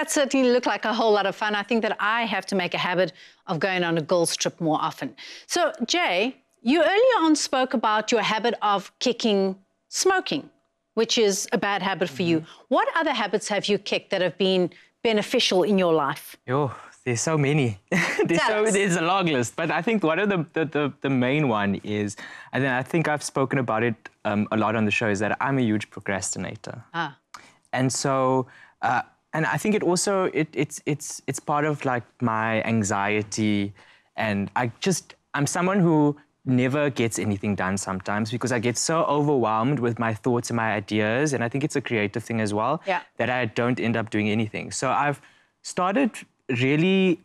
that certainly looked like a whole lot of fun. I think that I have to make a habit of going on a girls' trip more often. So, Jay, you earlier on spoke about your habit of kicking smoking, which is a bad habit for you. What other habits have you kicked that have been beneficial in your life? There's so many. There's a long list. But I think one of the main one is, and I think I've spoken about it a lot on the show, is that I'm a huge procrastinator. And so, and I think it also, it's part of like my anxiety, and I'm someone who never gets anything done sometimes because I get so overwhelmed with my thoughts and my ideas, and I think it's a creative thing as well, that I don't end up doing anything. So I've started really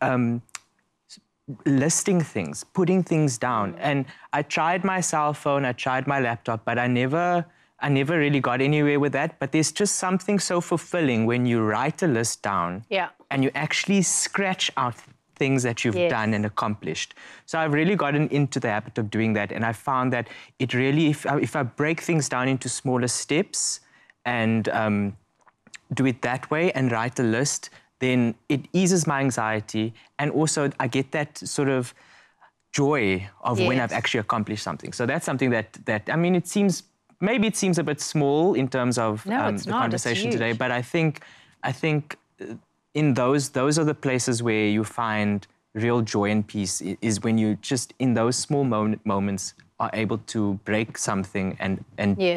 listing things, putting things down. And I tried my cell phone, I tried my laptop, but I never really got anywhere with that. But there's just something so fulfilling when you write a list down and you actually scratch out things that you've done and accomplished. So I've really gotten into the habit of doing that, and I found that it really, if I break things down into smaller steps and do it that way and write a list, then it eases my anxiety, and also I get that sort of joy of when I've actually accomplished something. So that's something that I mean, maybe it seems a bit small in terms of the conversation today, but I think in those are the places where you find real joy and peace, is when you just, in those small moments, are able to break something and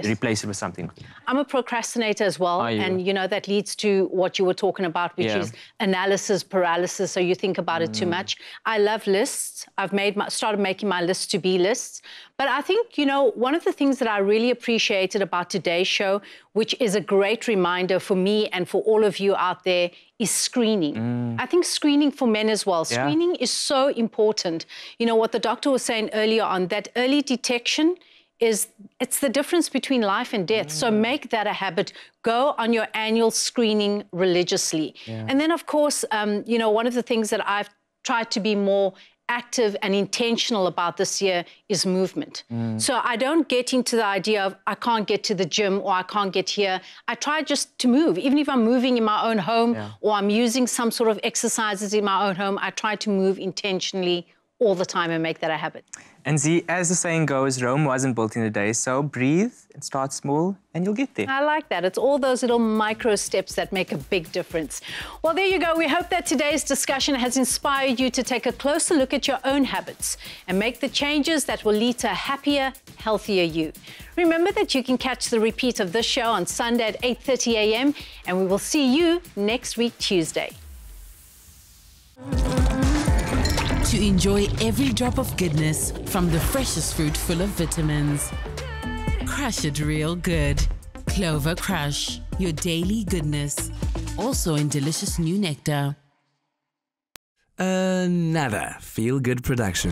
replace it with something. I'm a procrastinator as well, and you know that leads to what you were talking about, which is analysis paralysis. So you think about it too much. I love lists. I've started making my lists to be lists. But I think, you know, one of the things that I really appreciated about today's show, which is a great reminder for me and for all of you out there, is screening. I think screening for men as well. Screening is so important. You know, what the doctor was saying earlier on, that early detection it's the difference between life and death. So make that a habit. Go on your annual screening religiously. And then, of course, you know, one of the things that I've tried to be more active and intentional about this year is movement. So I don't get into the idea of I can't get to the gym or I can't get here. I try just to move. Even if I'm moving in my own home or I'm using some sort of exercises in my own home, I try to move intentionally all the time and make that a habit. And see, as the saying goes, Rome wasn't built in a day, so breathe and start small and you'll get there. I like that. It's all those little micro steps that make a big difference. Well, there you go. We hope that today's discussion has inspired you to take a closer look at your own habits and make the changes that will lead to a happier, healthier you. Remember that you can catch the repeat of this show on Sunday at 8:30 a.m. and we will see you next week, Tuesday. To enjoy every drop of goodness from the freshest fruit full of vitamins. Crush it real good. Clover Crush, your daily goodness. Also in delicious new nectar. Another feel-good production.